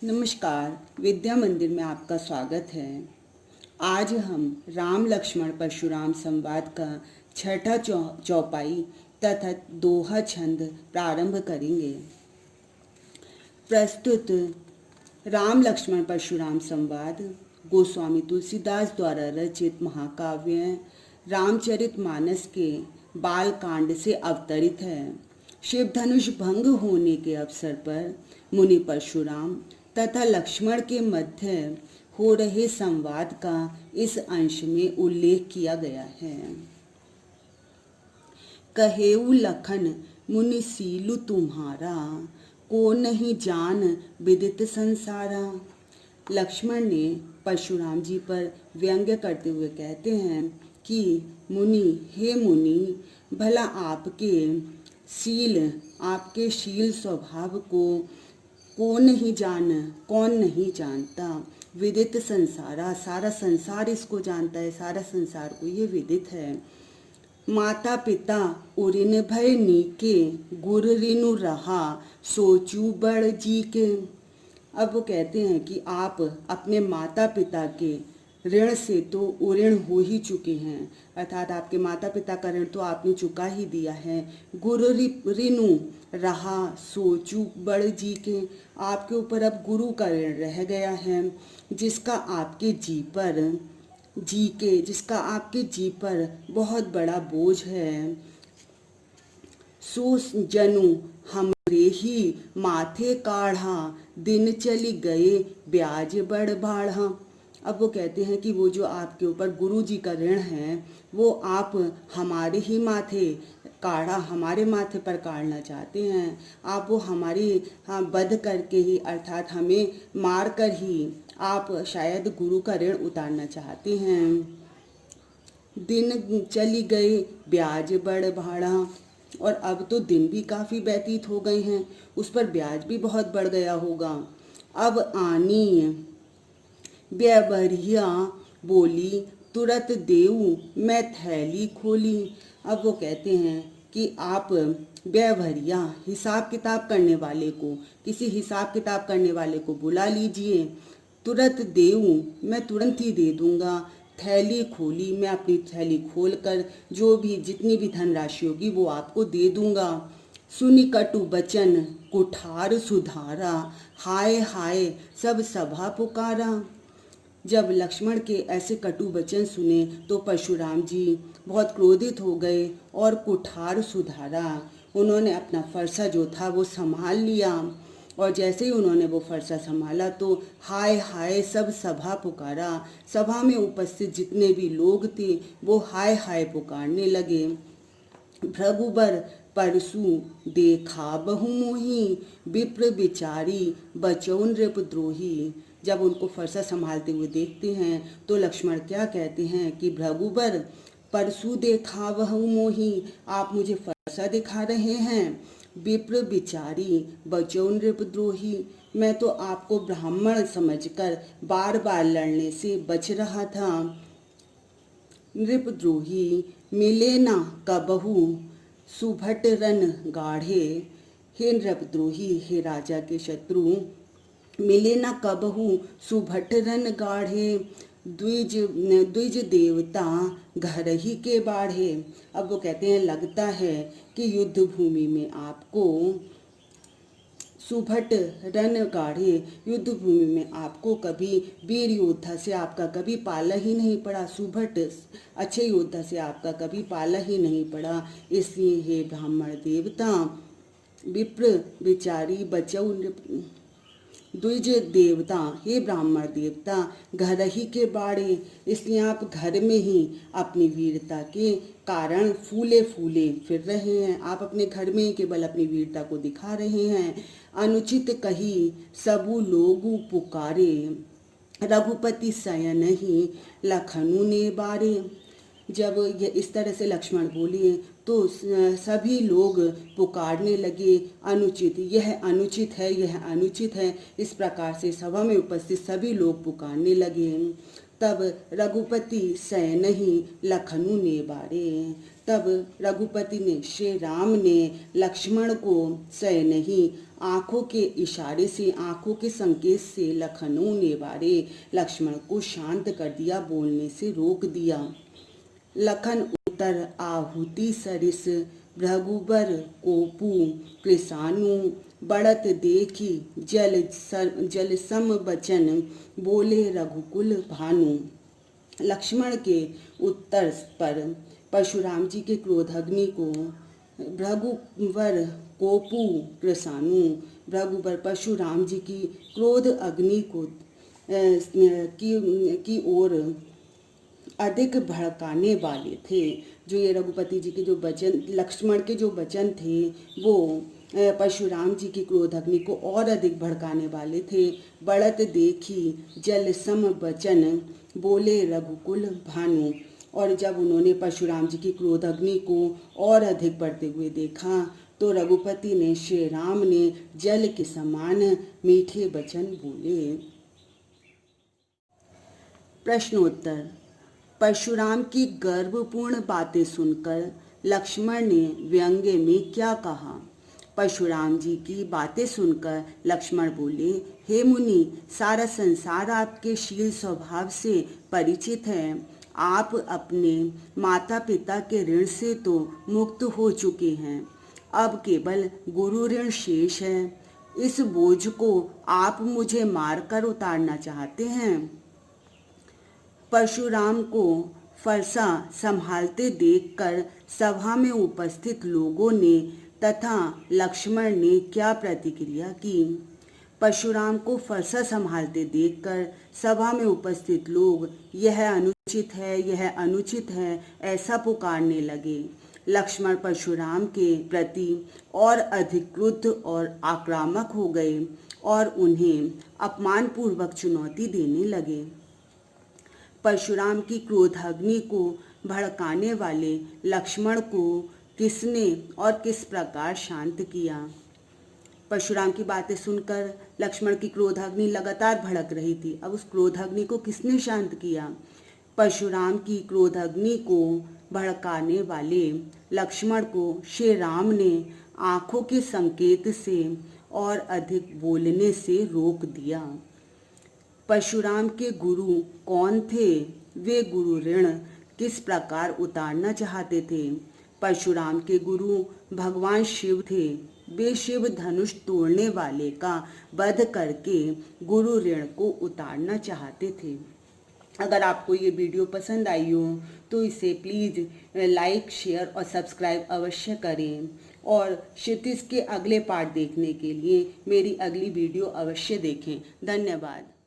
नमस्कार। विद्या मंदिर में आपका स्वागत है। आज हम राम लक्ष्मण परशुराम संवाद का छठा चौपाई तथा दोहा छंद प्रारंभ करेंगे। प्रस्तुत राम लक्ष्मण परशुराम संवाद गोस्वामी तुलसीदास द्वारा रचित महाकाव्य रामचरितमानस के बाल कांड से अवतरित है। शिव धनुष भंग होने के अवसर पर मुनि परशुराम तथा लक्ष्मण के मध्य हो रहे संवाद का इस अंश में उल्लेख किया गया है। कहेऊ लखन मुनि सीलु तुम्हारा, को नहीं जान विदित संसारा। लक्ष्मण ने परशुराम जी पर व्यंग्य करते हुए कहते हैं कि मुनि, हे मुनि, भला आपके शील स्वभाव को कौन नहीं जानता। विदित संसारा, सारा संसार इसको जानता है, सारा संसार को ये विदित है। माता पिता उरिन भय नीके, गुर रिनु रहा सोचू बड़ जी के। अब वो कहते हैं कि आप अपने माता पिता के ऋण से तो उऋण हो ही चुके हैं, अर्थात आपके माता पिता का ऋण तो आपने चुका ही दिया है। गुरु ऋणु रहा सोचू बड़ जी के, आपके ऊपर अब गुरु का ऋण रह गया है, जिसका आपके जी पर बहुत बड़ा बोझ है। सो जनु हमरे ही माथे काढ़ा, दिन चली गए ब्याज बड़ बाढ़ा। अब वो कहते हैं कि वो जो आपके ऊपर गुरु जी का ऋण है वो आप हमारे माथे पर काढ़ना चाहते हैं। आप वो हमारी वध करके ही, अर्थात हमें मार कर ही आप शायद गुरु का ऋण उतारना चाहते हैं। दिन चली गए ब्याज बड़ भाड़ा, और अब तो दिन भी काफ़ी व्यतीत हो गए हैं, उस पर ब्याज भी बहुत बढ़ गया होगा। अब आनी व्यवहारिया बोली, तुरत देऊ मैं थैली खोली। अब वो कहते हैं कि आप व्यवहारिया, किसी हिसाब किताब करने वाले को बुला लीजिए। तुरत देऊ, मैं तुरंत ही दे दूंगा। थैली खोली, मैं अपनी थैली खोलकर जो भी जितनी भी धनराशि होगी वो आपको दे दूंगा। सुनि कटु बचन कुठार सुधारा, हाय हाय सब सभा पुकारा। जब लक्ष्मण के ऐसे कटु वचन सुने तो परशुराम जी बहुत क्रोधित हो गए और कुठार सुधारा, उन्होंने अपना फरसा जो था वो संभाल लिया। और जैसे ही उन्होंने वो फरसा संभाला तो हाय हाय सब सभा पुकारा, सभा में उपस्थित जितने भी लोग थे वो हाय हाय पुकारने लगे। भृगुबर परसु देखा बहु मोही, विप्र बिचारी बचौ नृपद्रोही। जब उनको फरसा संभालते हुए देखते हैं तो लक्ष्मण क्या कहते हैं कि भृगुबर परसु देखा बहु मोही, आप मुझे फरसा दिखा रहे हैं। विप्र बिचारी बचौ नृपद्रोही, मैं तो आपको ब्राह्मण समझकर बार बार लड़ने से बच रहा था। नृपद्रोही मिले ना कबहू सुभट रन गाढ़े, हे नृपद्रोही, हे राजा के शत्रु, मिले ना कबहू सुभट रन गाढ़े, द्विज देवता घर ही के बाढ़े। अब वो कहते हैं लगता है कि युद्ध भूमि में आपको सुभट रन गाढ़े, युद्ध भूमि में आपको कभी वीर योद्धा से आपका कभी पाला ही नहीं पड़ा, सुभट अच्छे योद्धा से आपका कभी पाला ही नहीं पड़ा। इसलिए हे ब्राह्मण देवता, विप्र विचारी बचौ, द्विज देवता, हे ब्राह्मण देवता, घर ही के बाड़े, इसलिए आप घर में ही अपनी वीरता के कारण फूले फूले फिर रहे हैं। आप अपने घर में ही केवल अपनी वीरता को दिखा रहे हैं। अनुचित कही सबू लोगु पुकारे, रघुपति शयन ही लखनऊ ने बारे। जब ये इस तरह से लक्ष्मण बोले तो सभी लोग पुकारने लगे, अनुचित, यह अनुचित है, यह अनुचित है। इस प्रकार से सभा में उपस्थित सभी लोग पुकारने लगे। तब रघुपति सह नहीं लखनऊ ने बारे। तब रघुपति ने, श्री राम ने लक्ष्मण को सह नहीं, आंखों के इशारे से, आंखों के संकेत से लखनऊ ने बारे, लक्ष्मण को शांत कर दिया, बोलने से रोक दिया। लखन उतर आहुति सरिस, भृगुबर कोपू कृषाणु, बढ़त देखी जल सम बचन, बोले रघुकुल भानु। लक्ष्मण के उत्तर पर परशुराम जी के क्रोधाग्नि को भृगुवर कोपू कृषाणु, भृगुवर परशुराम जी की क्रोध अग्नि को की ओर अधिक भड़काने वाले थे। जो ये रघुपति जी के जो वचन, लक्ष्मण के जो वचन थे, वो परशुराम जी की क्रोधाग्नि को और अधिक भड़काने वाले थे। बढ़त देखी जल सम बचन, बोले रघुकुल भानु। और जब उन्होंने परशुराम जी की क्रोधाग्नि को और अधिक बढ़ते हुए देखा, तो रघुपति ने, श्री राम ने जल के समान मीठे वचन बोले। प्रश्नोत्तर। परशुराम की गर्वपूर्ण बातें सुनकर लक्ष्मण ने व्यंग्य में क्या कहा? परशुराम जी की बातें सुनकर लक्ष्मण बोले, हे मुनि, सारा संसार आपके शील स्वभाव से परिचित है। आप अपने माता पिता के ऋण से तो मुक्त हो चुके हैं, अब केवल गुरु ऋण शेष है। इस बोझ को आप मुझे मारकर उतारना चाहते हैं। परशुराम को फरसा संभालते देखकर सभा में उपस्थित लोगों ने तथा लक्ष्मण ने क्या प्रतिक्रिया की? परशुराम को फरसा संभालते देखकर सभा में उपस्थित लोग यह अनुचित है, यह अनुचित है, ऐसा पुकारने लगे। लक्ष्मण परशुराम के प्रति और अधिक क्रुद्ध और आक्रामक हो गए और उन्हें अपमानपूर्वक चुनौती देने लगे। परशुराम की क्रोधाग्नि को भड़काने वाले लक्ष्मण को किसने और किस प्रकार शांत किया? परशुराम की बातें सुनकर लक्ष्मण की क्रोधाग्नि लगातार भड़क रही थी। अब उस क्रोधाग्नि को किसने शांत किया? परशुराम की क्रोधाग्नि को भड़काने वाले लक्ष्मण को श्री राम ने आंखों के संकेत से और अधिक बोलने से रोक दिया। परशुराम के गुरु कौन थे? वे गुरु ऋण किस प्रकार उतारना चाहते थे? परशुराम के गुरु भगवान शिव थे। वे शिव धनुष तोड़ने वाले का वध करके गुरु ऋण को उतारना चाहते थे। अगर आपको ये वीडियो पसंद आई हो तो इसे प्लीज़ लाइक, शेयर और सब्सक्राइब अवश्य करें। और क्षितिज के अगले पार्ट देखने के लिए मेरी अगली वीडियो अवश्य देखें। धन्यवाद।